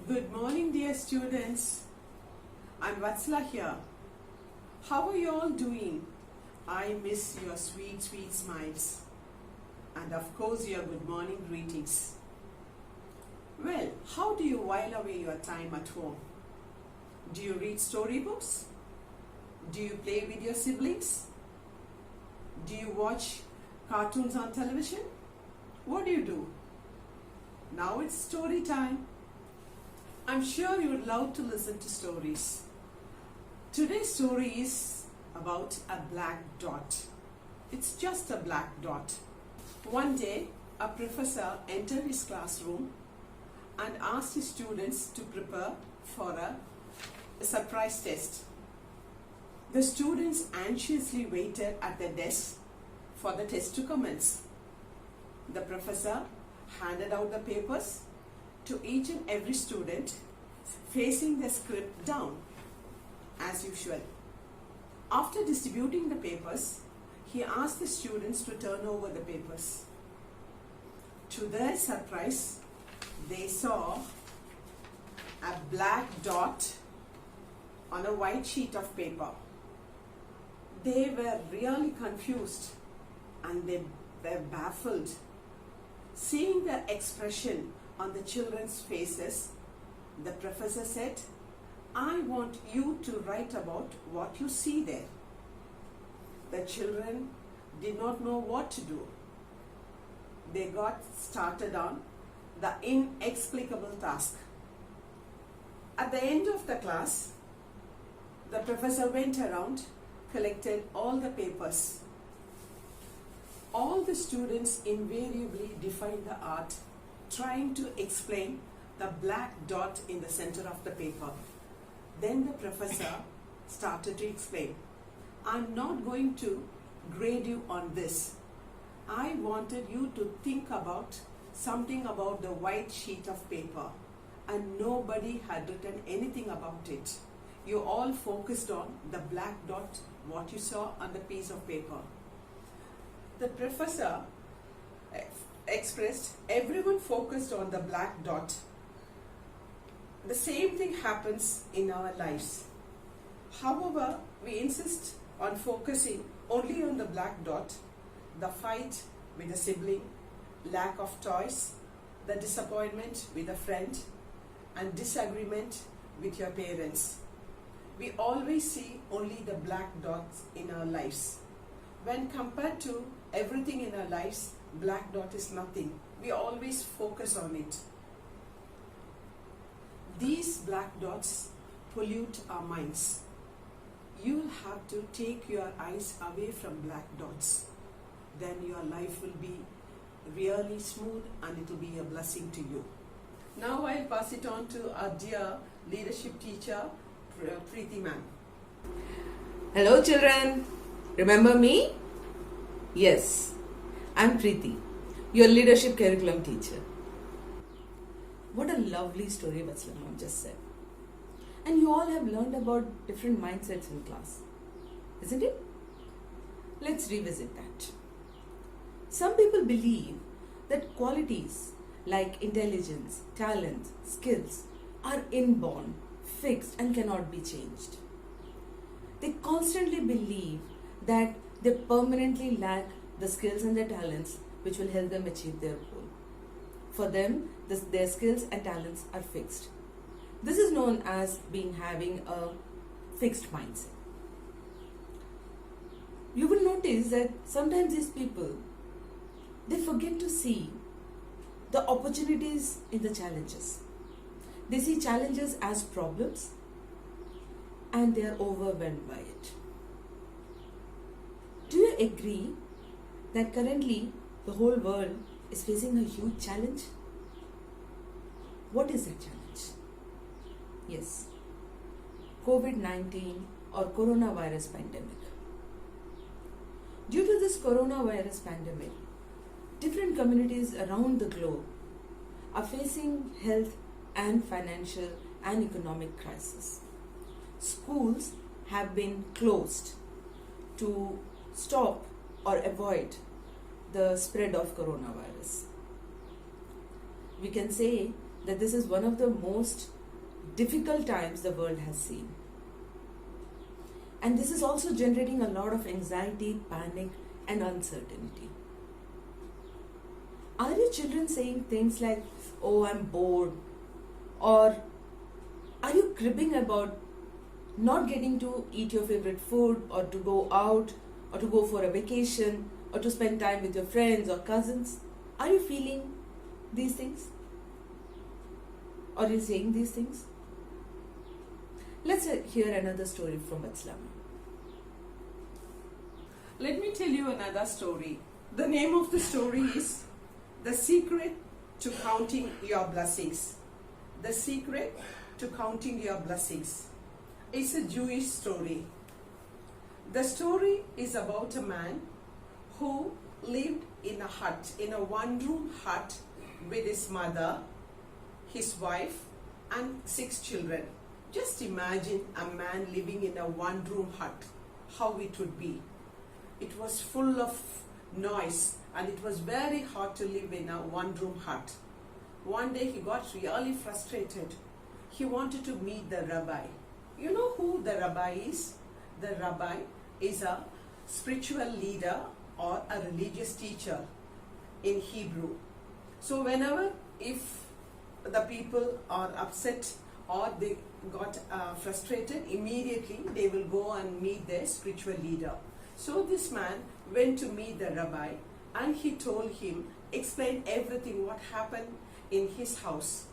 Good morning, dear students. I'm Vatsala here. How are you all doing? I miss your sweet, sweet smiles. And of course, your good morning greetings. Well, how do you while away your time at home? Do you read storybooks? Do you play with your siblings? Do you watch cartoons on television? What do you do? Now it's story time. I'm sure you would love to listen to stories. Today's story is about a black dot. It's just a black dot. One day, a professor entered his classroom and asked his students to prepare for a surprise test. The students anxiously waited at their desks for the test to commence. The professor handed out the papers to each and every student, facing the script down, as usual. After distributing the papers, he asked the students to turn over the papers. To their surprise, they saw a black dot on a white sheet of paper. They were really confused and they were baffled. Seeing the expression on the children's faces, the professor said, "I want you to write about what you see there." The children did not know what to do. They got started on the inexplicable task. At the end of the class, the professor went around, collected all the papers. All the students invariably defined the art, trying to explain the black dot in the center of the paper. Then the professor started to explain, "I'm not going to grade you on this. I wanted you to think about something about the white sheet of paper, and nobody had written anything about it. You all focused on the black dot, what you saw on the piece of paper." The professor expressed, everyone focused on the black dot. The same thing happens in our lives. However, we insist on focusing only on the black dot, the fight with a sibling, lack of toys, the disappointment with a friend, and disagreement with your parents. We always see only the black dots in our lives. When compared to everything in our lives, black dot is nothing. We always focus on it. These black dots pollute our minds. You'll have to take your eyes away from black dots. Then your life will be really smooth and it will be a blessing to you. Now I'll pass it on to our dear leadership teacher, Preeti ma'am. Hello children, remember me? Yes, I'm Preeti, your leadership curriculum teacher. What a lovely story Vatsala ma'am just said. And you all have learned about different mindsets in class, isn't it? Let's revisit that. Some people believe that qualities like intelligence, talent, skills are inborn, fixed and cannot be changed. They constantly believe that they permanently lack the skills and the talents which will help them achieve their goal. For them, their skills and talents are fixed. This is known as having a fixed mindset. You will notice that sometimes these people, they forget to see the opportunities in the challenges. They see challenges as problems and they are overwhelmed by it. Do you agree that currently the whole world is facing a huge challenge? What is that challenge? Yes, COVID-19 or coronavirus pandemic. Due to this coronavirus pandemic, different communities around the globe are facing health and financial and economic crisis. Schools have been closed to stop or avoid the spread of coronavirus. We can say that this is one of the most difficult times the world has seen. And this is also generating a lot of anxiety, panic, and uncertainty. Are your children saying things like, "Oh, I'm bored"? Or are you cribbing about not getting to eat your favorite food, or to go out, or to go for a vacation, or to spend time with your friends or cousins? Are you feeling these things? Or are you saying these things? Let's hear another story from Vatsala. Let me tell you another story. The name of the story is The Secret to Counting Your Blessings. The Secret to Counting Your Blessings. It's a Jewish story. The story is about a man who lived in a hut, in a one-room hut with his mother, his wife, and 6 children. Just imagine a man living in a one-room hut, how it would be. It was full of noise and it was very hard to live in a one-room hut. One day he got really frustrated. He wanted to meet the rabbi. You know who the rabbi is? The rabbi is a spiritual leader or a religious teacher in Hebrew. So whenever if the people are upset or they got frustrated, immediately they will go and meet their spiritual leader. So this man went to meet the rabbi and he told him, explained everything what happened in his house.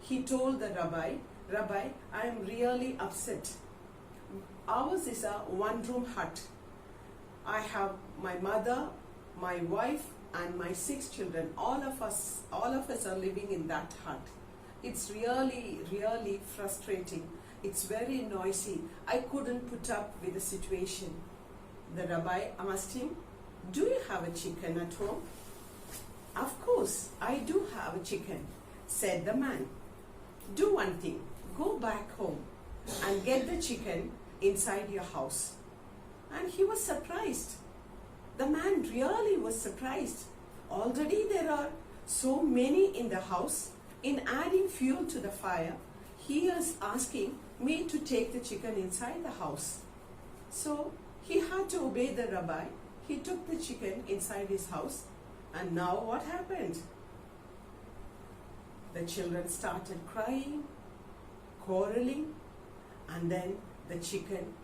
He told the rabbi, "Rabbi, I am really upset. Ours is a one-room hut. I have my mother, my wife, and my 6 children. All of us are living in that hut. It's really, really frustrating. It's very noisy. I couldn't put up with the situation." The rabbi asked him, "Do you have a chicken at home?" "Of course, I do have a chicken," said the man. "Do one thing. Go back home and get the chicken inside your house." And he was surprised. The man really was surprised. Already there are so many in the house. In adding fuel to the fire, he is asking me to take the chicken inside the house. So he had to obey the rabbi. He took the chicken inside his house. And now what happened? The children started crying, quarreling, and then the chicken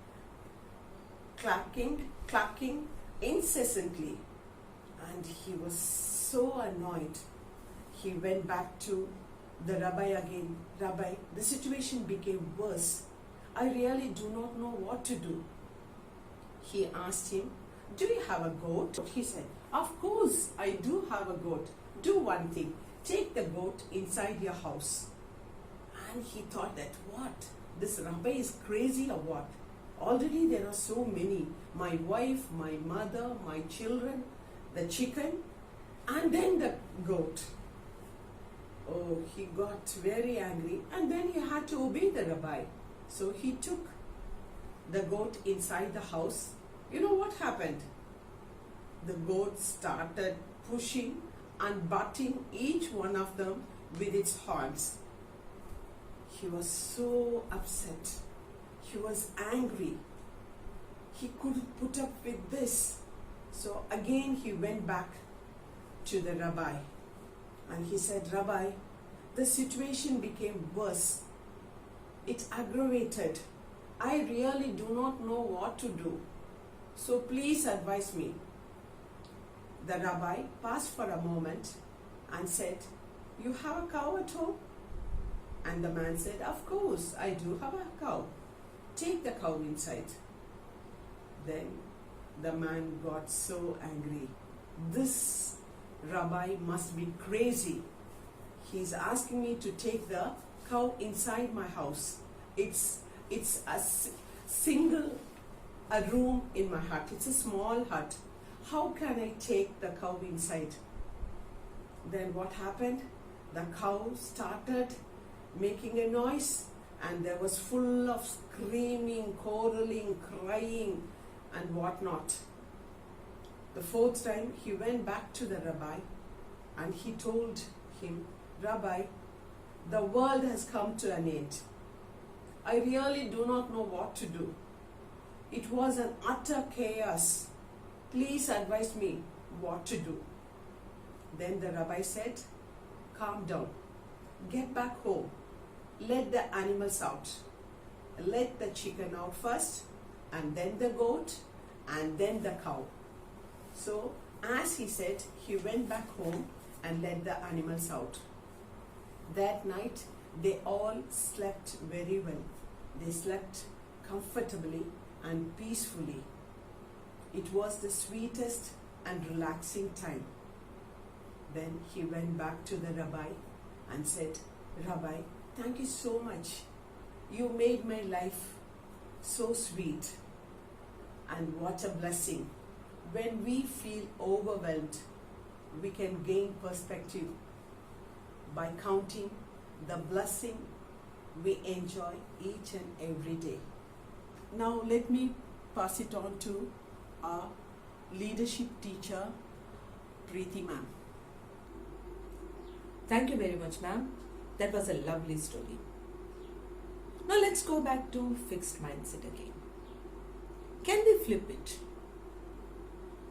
clucking incessantly. And he was so annoyed. He went back to the rabbi again. "Rabbi, the situation became worse. I really do not know what to do." He asked him, "Do you have a goat?" He said, "Of course, I do have a goat. Do one thing. Take the goat inside your house." And he thought that, what? This rabbi is crazy or what? Already there are so many. My wife, my mother, my children, the chicken, and then the goat. Oh, he got very angry and then he had to obey the rabbi. So he took the goat inside the house. You know what happened? The goat started pushing and butting each one of them with its horns. He was so upset. He was angry. He couldn't put up with this. So again he went back to the rabbi and he said, "Rabbi, the situation became worse. It aggravated. I really do not know what to do. So please advise me." The rabbi paused for a moment and said, "You have a cow at home?" And the man said, "Of course, I do have a cow. Take the cow inside." Then the man got so angry. This rabbi must be crazy. He's asking me to take the cow inside my house. It's a room in my hut. It's a small hut. How can I take the cow inside? Then what happened? The cow started making a noise and there was full of screaming, quarreling, crying and whatnot. The 4th time he went back to the rabbi and he told him, "Rabbi, the world has come to an end. I really do not know what to do. It was an utter chaos. Please advise me what to do. Then the rabbi said, calm down. Get back home. Let the animals out. Let the chicken out first, and then the goat, and then the cow. So, as he said, he went back home and let the animals out. That night, they all slept very well. They slept comfortably and peacefully. It was the sweetest and relaxing time. Then he went back to the rabbi and said, Rabbi, thank you so much. You made my life so sweet. And what a blessing. When we feel overwhelmed, we can gain perspective by counting the blessing we enjoy each and every day. Now let me pass it on to our leadership teacher, Preeti ma'am. Thank you very much, ma'am. That was a lovely story. Now let's go back to fixed mindset again. Can we flip it?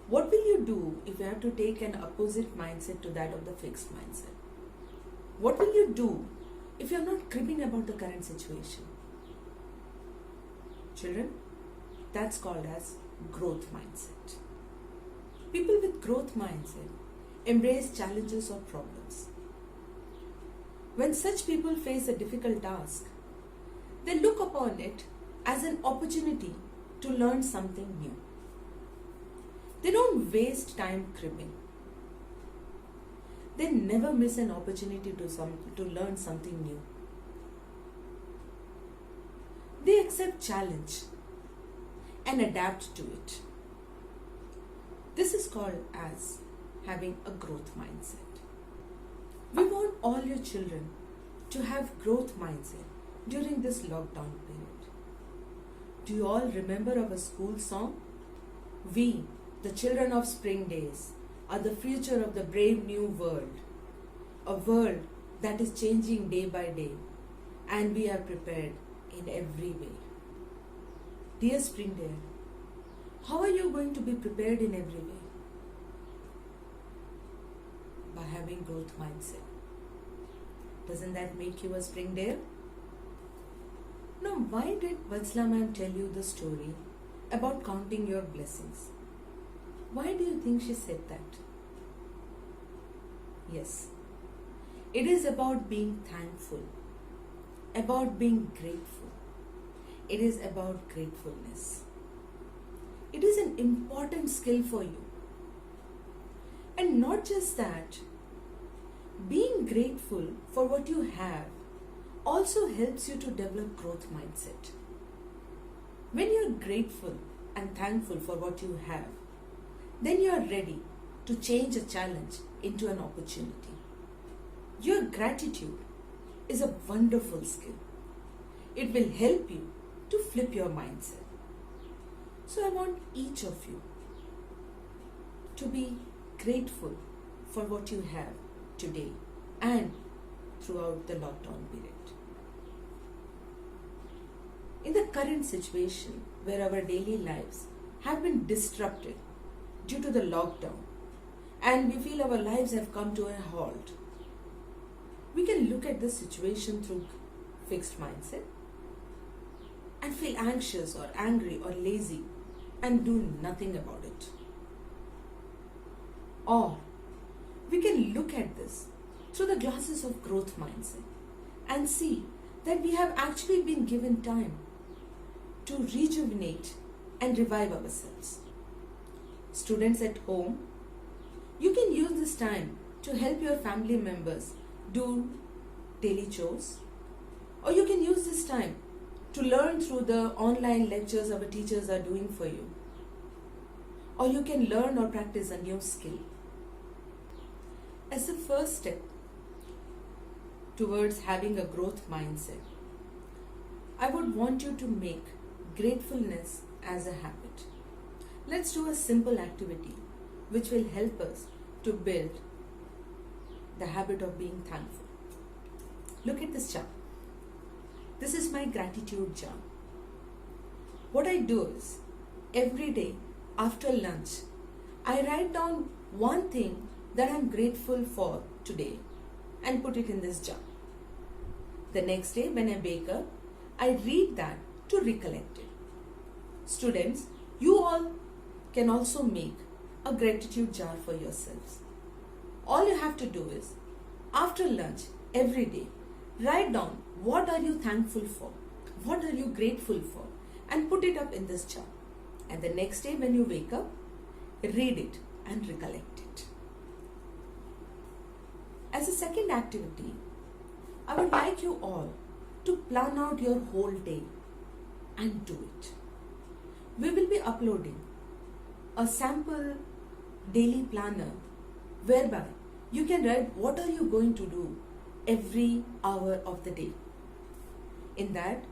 What will you do if you have to take an opposite mindset to that of the fixed mindset? What will you do if you are not cribbing about the current situation? Children, that's called as growth mindset. People with growth mindset embrace challenges or problems. When such people face a difficult task, they look upon it as an opportunity to learn something new. They don't waste time cribbing. They never miss an opportunity to learn something new. They accept challenge and adapt to it. This is called as having a growth mindset. We want all your children to have growth mindset during this lockdown period. Do you all remember our school song? We, the children of spring days, are the future of the brave new world. A world that is changing day by day, and we are prepared in every way. Dear Springdale, how are you going to be prepared in every way? By having growth mindset. Doesn't that make you a Springdale? Now, why did Vatsala ma'am tell you the story about counting your blessings? Why do you think she said that? Yes, it is about being thankful, about being grateful. It is about gratefulness. It is an important skill for you. And not just that, being grateful for what you have also helps you to develop growth mindset. When you are grateful and thankful for what you have, then you are ready to change a challenge into an opportunity. Your gratitude is a wonderful skill. It will help you to flip your mindset. So I want each of you to be grateful for what you have today and throughout the lockdown period. In the current situation where our daily lives have been disrupted due to the lockdown and we feel our lives have come to a halt, we can look at this situation through fixed mindset and feel anxious or angry or lazy and do nothing about it. Or we can look at this through the glasses of growth mindset and see that we have actually been given time to rejuvenate and revive ourselves. Students at home, you can use this time to help your family members do daily chores, or you can use this time to learn through the online lectures our teachers are doing for you, or you can learn or practice a new skill. As a first step towards having a growth mindset, I would want you to make gratefulness as a habit. Let's do a simple activity which will help us to build the habit of being thankful. Look at this chart. This is my gratitude jar. What I do is, every day after lunch, I write down one thing that I'm grateful for today and put it in this jar. The next day when I wake up, I read that to recollect it. Students, you all can also make a gratitude jar for yourselves. All you have to do is, after lunch, every day, write down what are you thankful for, what are you grateful for, and put it up in this jar. And the next day when you wake up, read it and recollect it. As a second activity, I would like you all to plan out your whole day and do it. We will be uploading a sample daily planner whereby you can write what are you going to do every hour of the day. In that,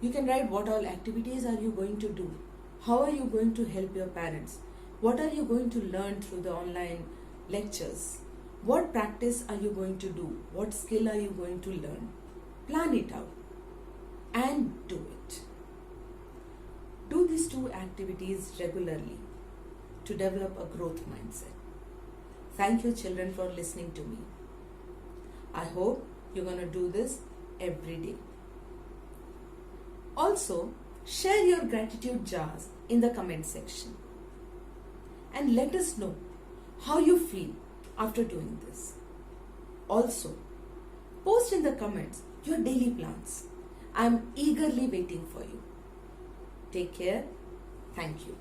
you can write what all activities are you going to do, how are you going to help your parents, what are you going to learn through the online lectures, what practice are you going to do, what skill are you going to learn. Plan it out and do it. Do these two activities regularly to develop a growth mindset. Thank you, children, for listening to me. I hope you're going to do this every day. Also, share your gratitude jars in the comment section and let us know how you feel after doing this. Also, post in the comments your daily plans. I am eagerly waiting for you. Take care. Thank you.